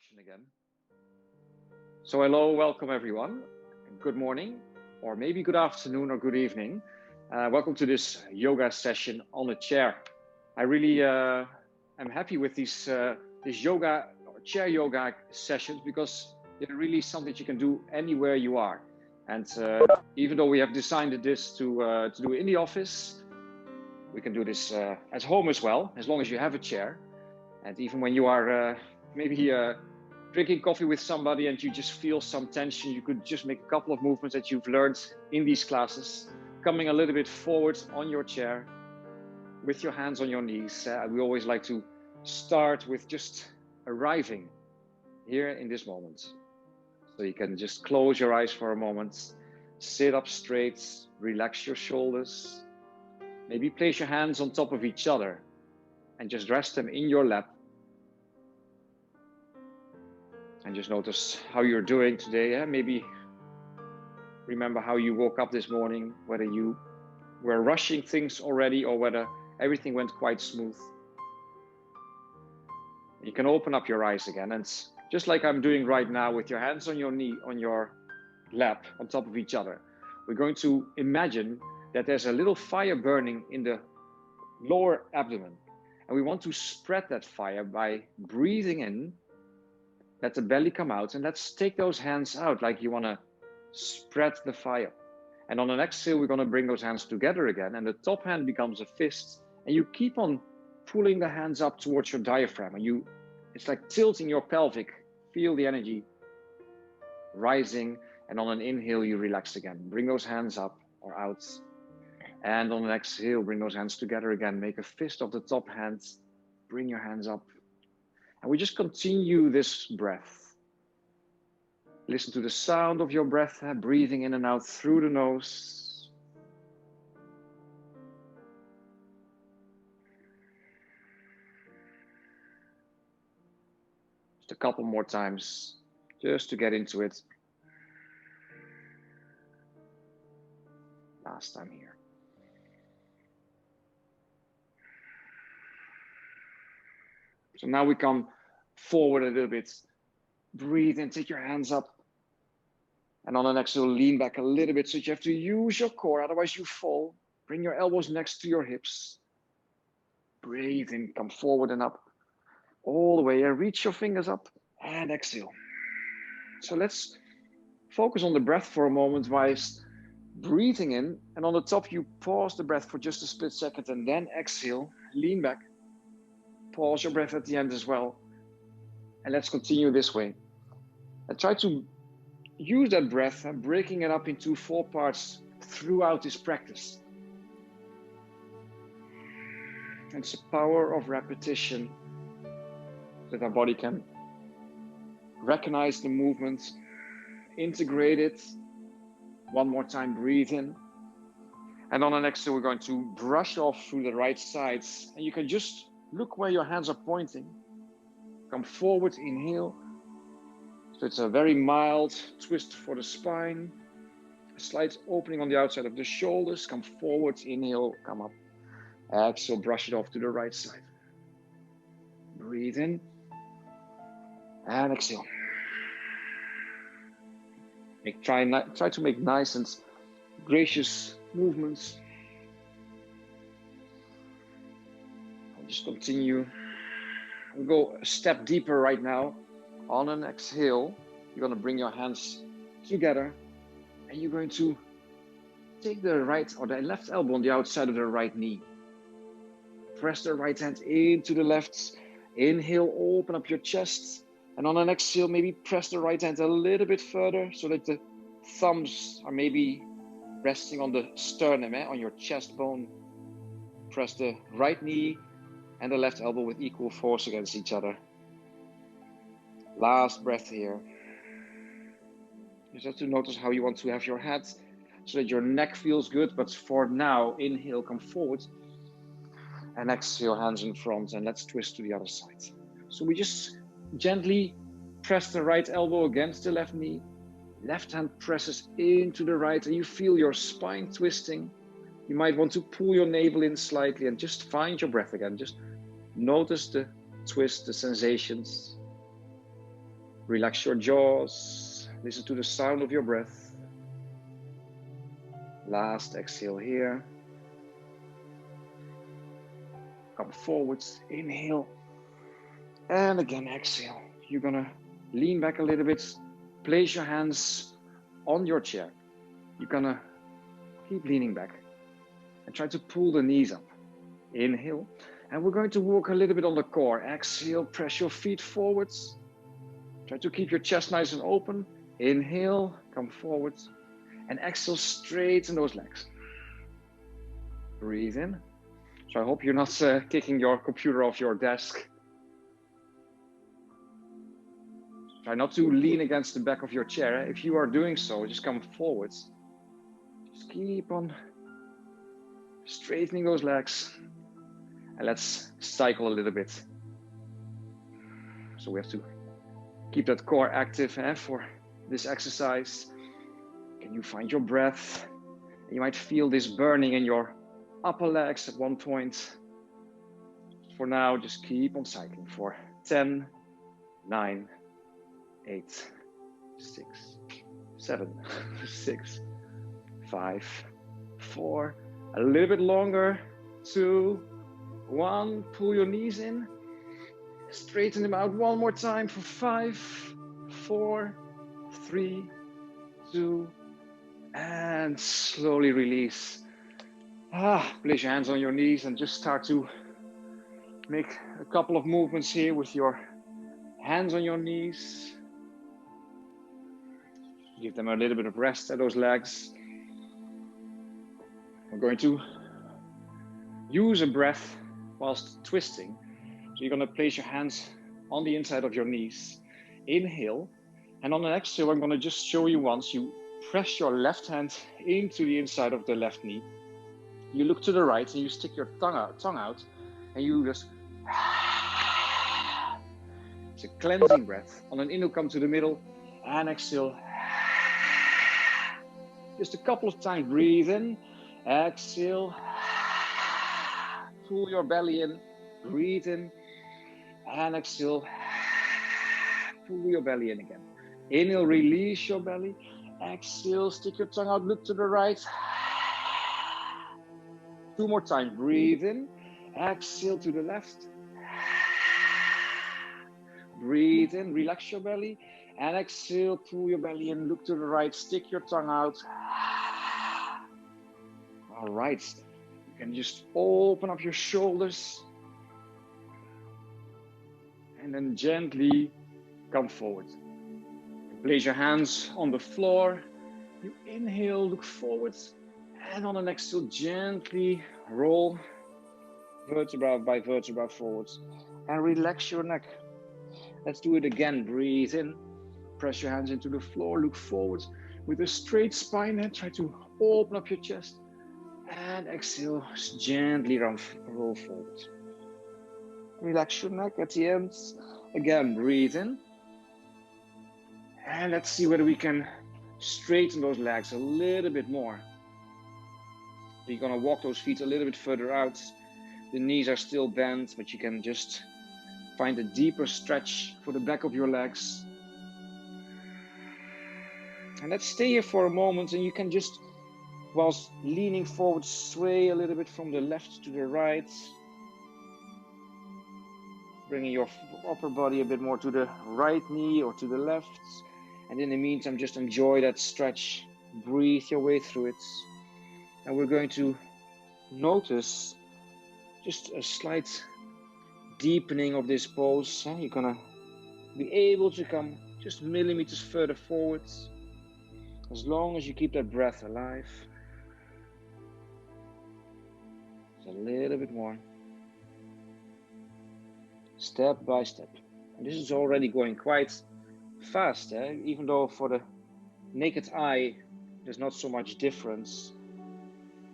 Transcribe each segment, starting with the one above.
introduction again. So hello, welcome everyone. Good morning, or maybe good afternoon or good evening. Welcome to this yoga session on a chair. I really am happy with this yoga or chair yoga sessions because they're really something you can do anywhere you are. And even though we have designed this to do in the office, we can do this at home as well, as long as you have a chair. And even when you are maybe drinking coffee with somebody and you just feel some tension, you could just make a couple of movements that you've learned in these classes, coming a little bit forward on your chair with your hands on your knees. We always like to start with just arriving here in this moment. So you can just close your eyes for a moment, sit up straight, relax your shoulders, maybe place your hands on top of each other and just rest them in your lap. And just notice how you're doing today. Maybe remember how you woke up this morning, whether you were rushing things already or whether everything went quite smooth. You can open up your eyes again, and just like I'm doing right now with your hands on your knee, on your lap, on top of each other, we're going to imagine that there's a little fire burning in the lower abdomen. And we want to spread that fire by breathing in, let the belly come out, and let's take those hands out like you want to spread the fire. And on an exhale, we're going to bring those hands together again, and the top hand becomes a fist, and you keep on pulling the hands up towards your diaphragm, and it's like tilting your pelvic. Feel the energy rising, and on an inhale, you relax again. Bring those hands up or out. And on an exhale, bring those hands together again. Make a fist of the top hand. Bring your hands up. And we just continue this breath. Listen to the sound of your breath, breathing in and out through the nose. Just a couple more times, just to get into it. Last time here. So now we come forward a little bit. Breathe in, take your hands up. And on the exhale, lean back a little bit so you have to use your core, otherwise you fall. Bring your elbows next to your hips. Breathe in, come forward and up. All the way, and reach your fingers up and exhale. So let's focus on the breath for a moment whilst breathing in. And on the top, you pause the breath for just a split second and then exhale, lean back. Pause your breath at the end as well. And let's continue this way. And try to use that breath, breaking it up into 4 parts throughout this practice. And it's the power of repetition that our body can recognize the movement, integrate it. One more time, breathe in. And on the exhale, we're going to brush off through the right sides. And you can just look where your hands are pointing. Come forward, inhale. So it's a very mild twist for the spine. A slight opening on the outside of the shoulders. Come forward, inhale, come up. Exhale, brush it off to the right side. Breathe in. And exhale. Try to make nice and gracious movements. Just continue. We'll go a step deeper right now. On an exhale, you're going to bring your hands together and you're going to take the right or the left elbow on the outside of the right knee. Press the right hand into the left. Inhale, open up your chest. And on an exhale, maybe press the right hand a little bit further so that the thumbs are maybe resting on the sternum, on your chest bone. Press the right knee and the left elbow with equal force against each other. Last breath here. You just have to notice how you want to have your head so that your neck feels good. But for now, inhale, come forward. And exhale, hands in front. And let's twist to the other side. So we just gently press the right elbow against the left knee. Left hand presses into the right. And you feel your spine twisting. You might want to pull your navel in slightly and just find your breath again. Just notice the twist, the sensations. Relax your jaws. Listen to the sound of your breath. Last exhale here. Come forwards, inhale. And again, exhale. You're gonna lean back a little bit. Place your hands on your chair. You're gonna keep leaning back and try to pull the knees up. Inhale. And we're going to work a little bit on the core. Exhale, press your feet forwards. Try to keep your chest nice and open. Inhale, come forwards. And exhale, straighten those legs. Breathe in. So I hope you're not kicking your computer off your desk. Try not to lean against the back of your chair. If you are doing so, just come forwards. Just keep on straightening those legs. And let's cycle a little bit. So we have to keep that core active for this exercise. Can you find your breath? And you might feel this burning in your upper legs at one point. For now, just keep on cycling for 10, 9, 8, 6, 7, 6, 5, 4, a little bit longer, 2, 1, pull your knees in, straighten them out one more time for 5, 4, 3, 2, and slowly release. Place your hands on your knees and just start to make a couple of movements here with your hands on your knees. Give them a little bit of rest at those legs. We're going to use a breath whilst twisting. So you're going to place your hands on the inside of your knees. Inhale. And on the exhale, I'm going to just show you once. You press your left hand into the inside of the left knee. You look to the right and you stick your tongue out and you just... It's a cleansing breath. On an inhale, come to the middle and exhale. Just a couple of times, breathe in, exhale, pull your belly in, breathe in, and exhale, pull your belly in again. Inhale, release your belly, exhale, stick your tongue out, look to the right. 2 more times, breathe in, exhale to the left. Breathe in, relax your belly, and exhale, pull your belly in, look to the right, stick your tongue out. All right, you can just open up your shoulders and then gently come forward. Place your hands on the floor. You inhale, look forward, and on the exhale, gently roll vertebra by vertebra forwards and relax your neck. Let's do it again. Breathe in, press your hands into the floor, look forward with a straight spine and try to open up your chest. And exhale, gently roll forward. Relax your neck at the end. Again, breathe in. And let's see whether we can straighten those legs a little bit more. You're going to walk those feet a little bit further out. The knees are still bent, but you can just find a deeper stretch for the back of your legs. And let's stay here for a moment, and you can just, whilst leaning forward, sway a little bit from the left to the right. Bringing your upper body a bit more to the right knee or to the left. And in the meantime, just enjoy that stretch. Breathe your way through it. And we're going to notice just a slight deepening of this pose. You're going to be able to come just millimeters further forwards. As long as you keep that breath alive. Just a little bit more. Step by step. And this is already going quite fast, even though for the naked eye there's not so much difference.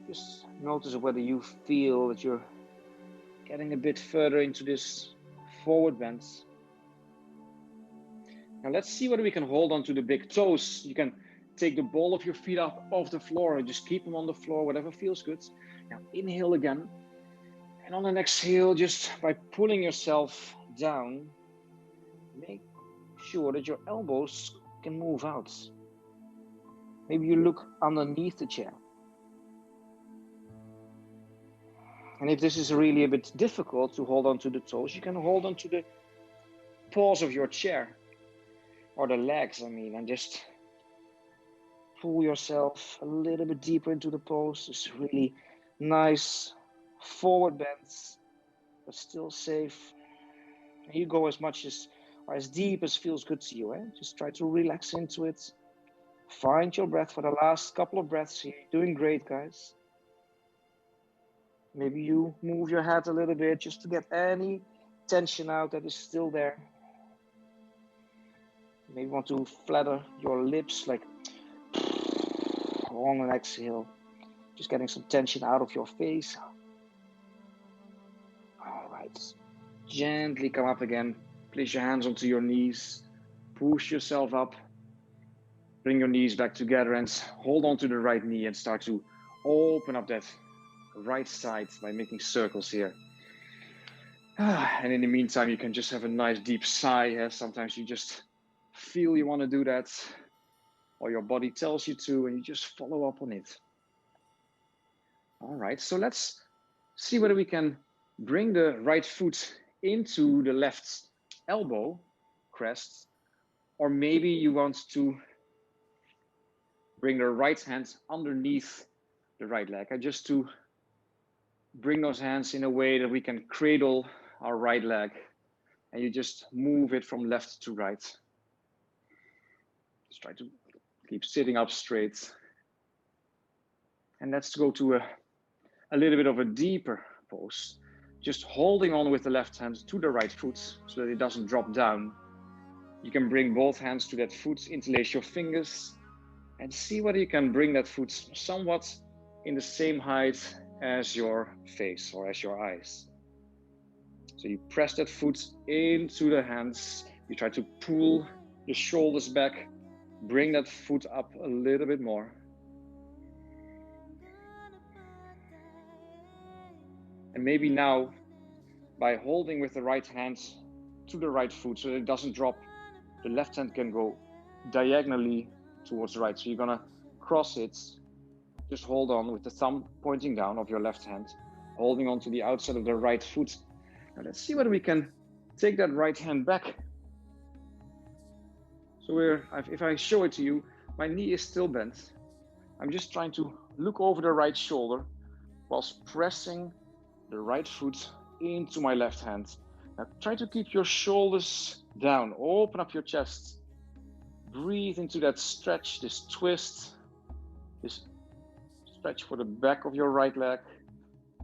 Just notice whether you feel that you're getting a bit further into this forward bend. Now let's see whether we can hold on to the big toes. You can take the ball of your feet up off the floor and just keep them on the floor, whatever feels good. Now inhale again. And on an exhale, just by pulling yourself down, make sure that your elbows can move out. Maybe you look underneath the chair. And if this is really a bit difficult to hold on to the toes, you can hold on to the paws of your chair, or the legs, and just pull yourself a little bit deeper into the pose. It's really nice forward bends, but still safe. And you go as much as, or as deep as feels good to you. Just try to relax into it. Find your breath for the last couple of breaths here. You're doing great, guys. Maybe you move your head a little bit just to get any tension out that is still there. Maybe you want to flatter your lips like on an exhale. Just getting some tension out of your face. All right. Gently come up again. Place your hands onto your knees. Push yourself up. Bring your knees back together and hold on to the right knee and start to open up that right side by making circles here. And in the meantime, you can just have a nice deep sigh. Sometimes you just feel you want to do that, or your body tells you to, and you just follow up on it. All right, so let's see whether we can bring the right foot into the left elbow crest, or maybe you want to bring the right hand underneath the right leg, just to bring those hands in a way that we can cradle our right leg, and you just move it from left to right. Just try to keep sitting up straight. And let's go to a little bit of a deeper pose, just holding on with the left hand to the right foot so that it doesn't drop down. You can bring both hands to that foot, interlace your fingers, and see whether you can bring that foot somewhat in the same height as your face or as your eyes. So you press that foot into the hands, you try to pull the shoulders back, bring that foot up a little bit more. And maybe now, by holding with the right hand to the right foot so that it doesn't drop, the left hand can go diagonally towards the right. So you're gonna cross it. Just hold on with the thumb pointing down of your left hand, holding on to the outside of the right foot. Now let's see whether we can take that right hand back. So if I show it to you, my knee is still bent. I'm just trying to look over the right shoulder whilst pressing the right foot into my left hand. Now try to keep your shoulders down, open up your chest. Breathe into that stretch, this twist, this stretch for the back of your right leg.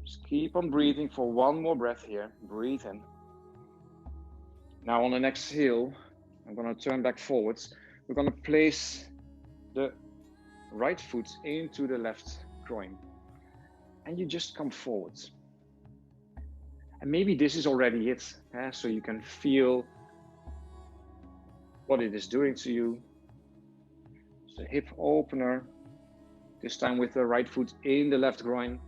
Just keep on breathing for one more breath here. Breathe in. Now on an exhale, I'm going to turn back forwards. We're going to place the right foot into the left groin. And you just come forward. And maybe this is already it. So you can feel what it is doing to you. It's a hip opener. This time with the right foot in the left groin.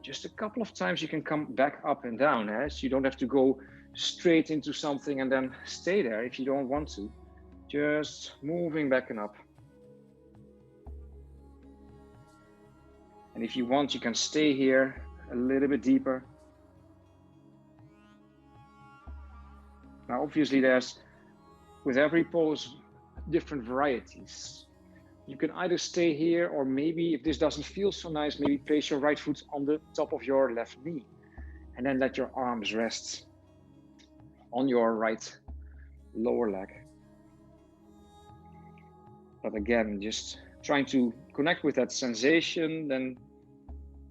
Just a couple of times you can come back up and down. So you don't have to go straight into something and then stay there if you don't want to. Just moving back and up. And if you want, you can stay here a little bit deeper. Now, obviously, there's, with every pose, different varieties. You can either stay here, or maybe if this doesn't feel so nice, maybe place your right foot on the top of your left knee and then let your arms rest on your right lower leg. But again, just trying to connect with that sensation, then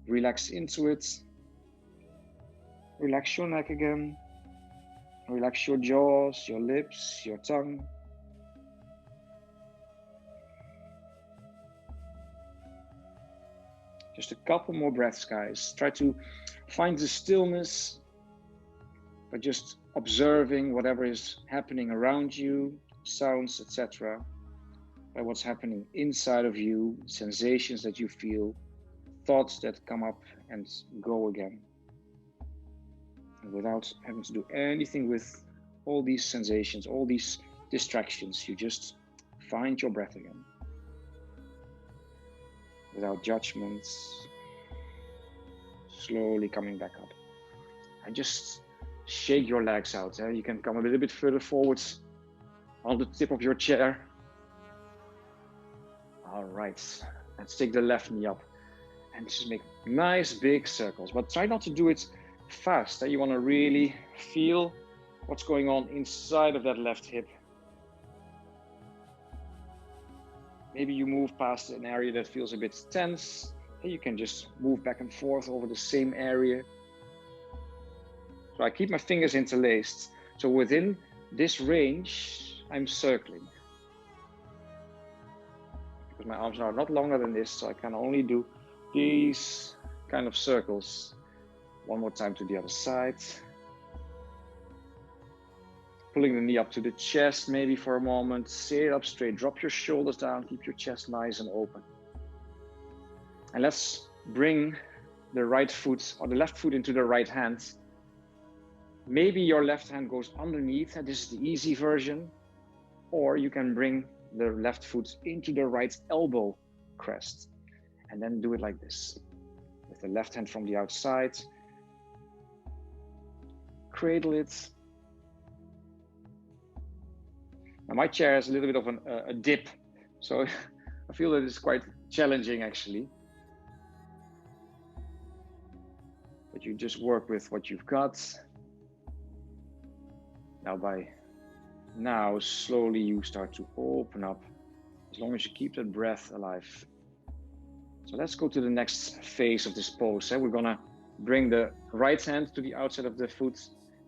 relax into it. Relax your neck again. Relax your jaws, your lips, your tongue. Just a couple more breaths, guys. Try to find the stillness by just observing whatever is happening around you, sounds, etc. By what's happening inside of you, sensations that you feel, thoughts that come up and go again. And without having to do anything with all these sensations, all these distractions. You just find your breath again. Without judgments. Slowly coming back up. And just shake your legs out. You can come a little bit further forwards on the tip of your chair. All right. Let's take the left knee up and just make nice big circles. But try not to do it fast. You want to really feel what's going on inside of that left hip. Maybe you move past an area that feels a bit tense. You can just move back and forth over the same area. So I keep my fingers interlaced. So within this range, I'm circling. Because my arms are not longer than this, so I can only do these kind of circles. One more time to the other side. Pulling the knee up to the chest, maybe for a moment. Sit up straight, drop your shoulders down, keep your chest nice and open. And let's bring the right foot or the left foot into the right hand. Maybe your left hand goes underneath, and this is the easy version. Or you can bring the left foot into the right elbow crest. And then do it like this. With the left hand from the outside. Cradle it. Now my chair has a little bit of a dip, so I feel that it's quite challenging actually. But you just work with what you've got. Now slowly you start to open up, as long as you keep that breath alive. So let's go to the next phase of this pose. We're gonna bring the right hand to the outside of the foot,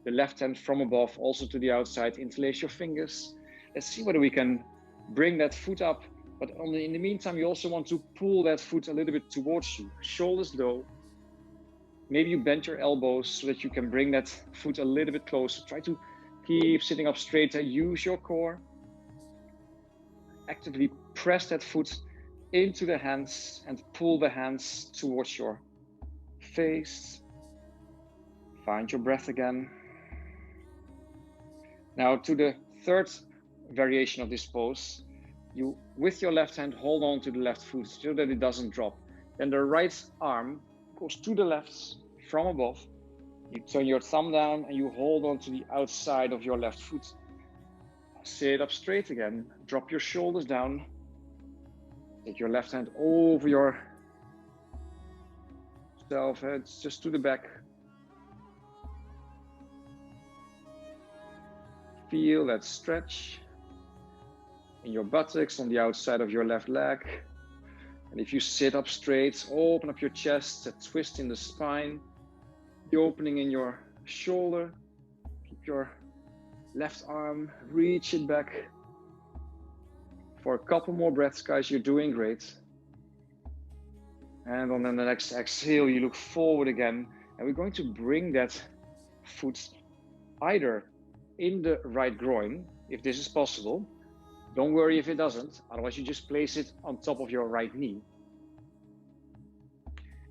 the left hand from above also to the outside. Interlace your fingers. Let's see whether we can bring that foot up, but in the meantime, you also want to pull that foot a little bit towards you. Shoulders low. Maybe you bend your elbows so that you can bring that foot a little bit closer. Try to keep sitting up straight. Use your core. Actively press that foot into the hands and pull the hands towards your face. Find your breath again. Now to the third variation of this pose, you with your left hand hold on to the left foot so that it doesn't drop. Then the right arm goes to the left from above. You turn your thumb down and you hold on to the outside of your left foot. Sit up straight again. Drop your shoulders down. Take your left hand over yourself. It's just to the back. Feel that stretch in your buttocks on the outside of your left leg. And if you sit up straight, open up your chest, a twist in the spine, the opening in your shoulder. Keep your left arm, reach it back. For a couple more breaths, guys, you're doing great. And on the next exhale, you look forward again. And we're going to bring that foot either in the right groin, if this is possible. Don't worry if it doesn't, otherwise you just place it on top of your right knee.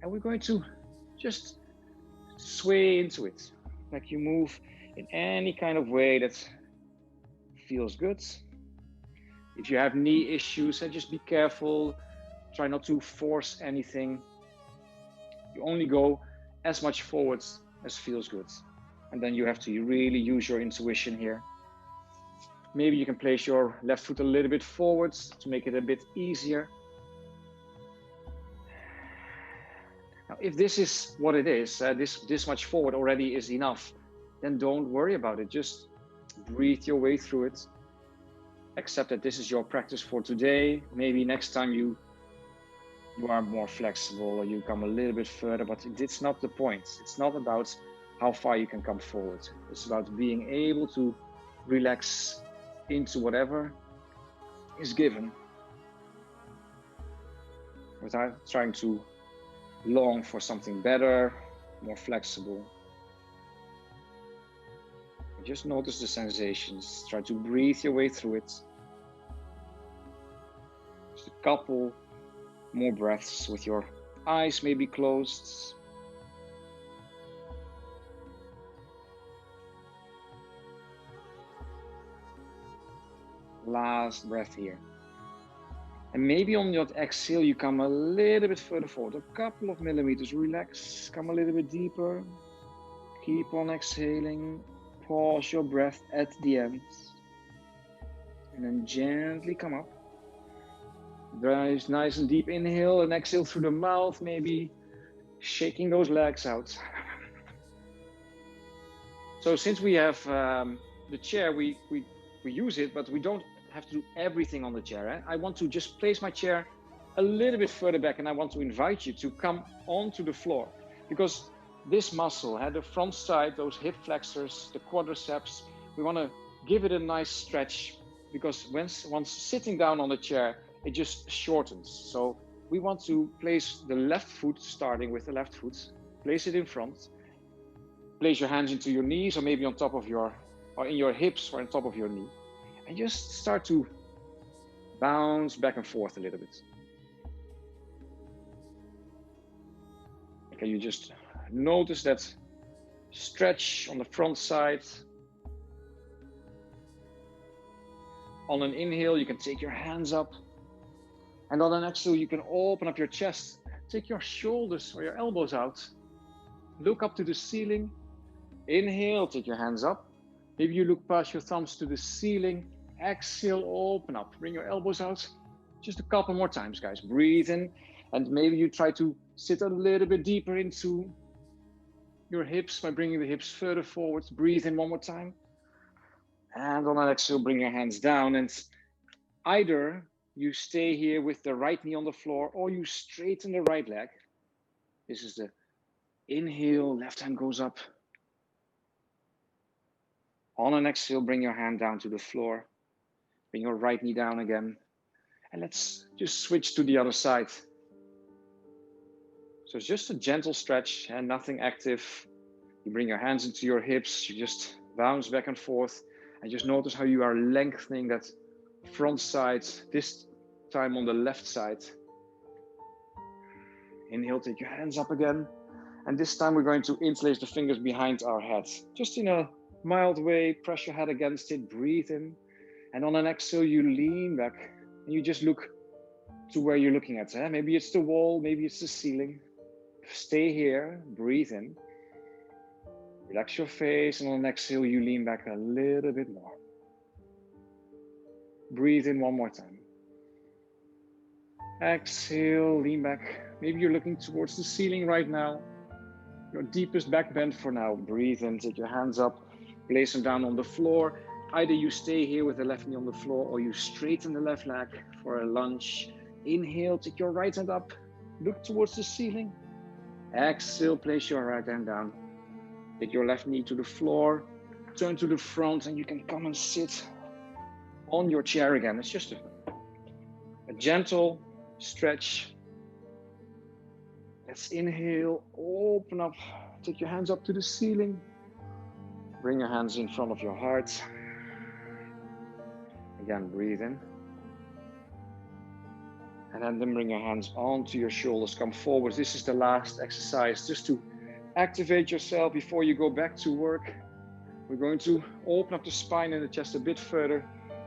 And we're going to just sway into it, like you move in any kind of way that feels good. If you have knee issues, just be careful. Try not to force anything. You only go as much forwards as feels good. And then you have to really use your intuition here. Maybe you can place your left foot a little bit forwards to make it a bit easier. Now, if this is what it is, this much forward already is enough, then don't worry about it. Just breathe your way through it. Accept that this is your practice for today. Maybe next time you are more flexible or you come a little bit further, but it's not the point. It's not about how far you can come forward. It's about being able to relax into whatever is given without trying to long for something better, more flexible. Just notice the sensations. Try to breathe your way through it. Just a couple more breaths with your eyes maybe closed. Last breath here. And maybe on your exhale, you come a little bit further forward, a couple of millimeters. Relax, come a little bit deeper. Keep on exhaling. Pause your breath at the end. And then gently come up. Nice and deep inhale and exhale through the mouth, maybe shaking those legs out. So since we have the chair, we use it, but we don't have to do everything on the chair. Eh? I want to just place my chair a little bit further back, and I want to invite you to come onto the floor, because this muscle, the front side, those hip flexors, the quadriceps, we want to give it a nice stretch, because once sitting down on the chair, it just shortens. So we want to place the left foot, starting with the left foot, place it in front, place your hands into your knees, or maybe on top of or in your hips, or on top of your knee. And just start to bounce back and forth a little bit. Okay, you just notice that stretch on the front side. On an inhale, you can take your hands up. And on an exhale, you can open up your chest. Take your shoulders or your elbows out. Look up to the ceiling. Inhale, take your hands up. Maybe you look past your thumbs to the ceiling. Exhale, open up. Bring your elbows out. Just a couple more times, guys. Breathe in. And maybe you try to sit a little bit deeper into your hips by bringing the hips further forward. Breathe in one more time. And on an exhale, bring your hands down. And either you stay here with the right knee on the floor, or you straighten the right leg. This is the inhale, left hand goes up. On an exhale, bring your hand down to the floor. Bring your right knee down again. And let's just switch to the other side. So it's just a gentle stretch and nothing active. You bring your hands into your hips. You just bounce back and forth. And just notice how you are lengthening that front side, this time on the left side. Inhale, take your hands up again. And this time we're going to interlace the fingers behind our head. Just in a mild way, press your head against it, breathe in. And on an exhale, you lean back and you just look to where you're looking at. Maybe it's the wall, maybe it's the ceiling. Stay here, breathe in. Relax your face, and on an exhale, you lean back a little bit more. Breathe in one more time. Exhale, lean back. Maybe you're looking towards the ceiling right now. Your deepest back bend for now. Breathe in, take your hands up, place them down on the floor. Either you stay here with the left knee on the floor, or you straighten the left leg for a lunge. Inhale, take your right hand up, look towards the ceiling. Exhale, place your right hand down. Take your left knee to the floor, turn to the front, and you can come and sit on your chair again. It's just a gentle stretch. Let's inhale, open up, take your hands up to the ceiling. Bring your hands in front of your heart. Again, breathe in. And then bring your hands onto your shoulders, come forward. This is the last exercise, just to activate yourself before you go back to work. We're going to open up the spine and the chest a bit further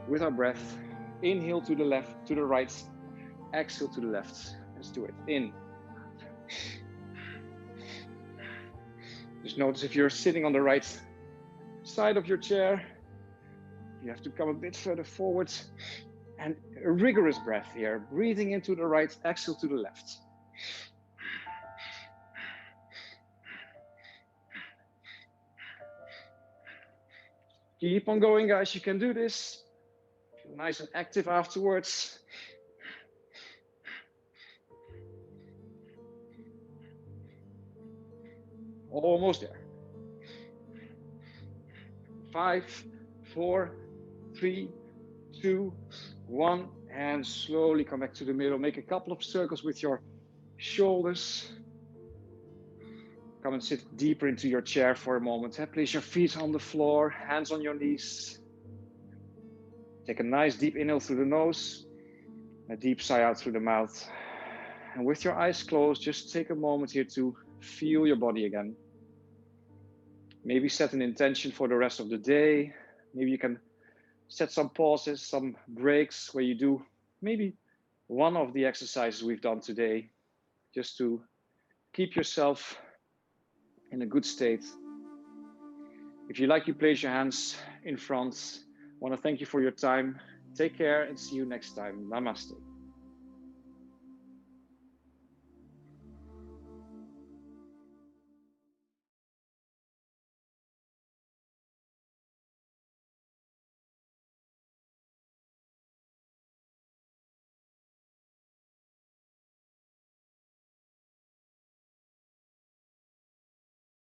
with our breath. Inhale to the left, to the right. Exhale to the left. Let's do it. In. Just notice if you're sitting on the right side of your chair, you have to come a bit further forward. And a rigorous breath here. Breathing into the right, exhale to the left. Keep on going, guys. You can do this. Feel nice and active afterwards. Almost there. 5, 4, 3, 2, 1. And slowly come back to the middle. Make a couple of circles with your shoulders. Come and sit deeper into your chair for a moment. Place your feet on the floor, hands on your knees. Take a nice deep inhale through the nose, a deep sigh out through the mouth. And with your eyes closed, just take a moment here to feel your body again. Maybe set an intention for the rest of the day. Maybe you can set some pauses, some breaks where you do maybe one of the exercises we've done today, just to keep yourself in a good state. If you like, you place your hands in front. I want to thank you for your time. Take care and see you next time. Namaste.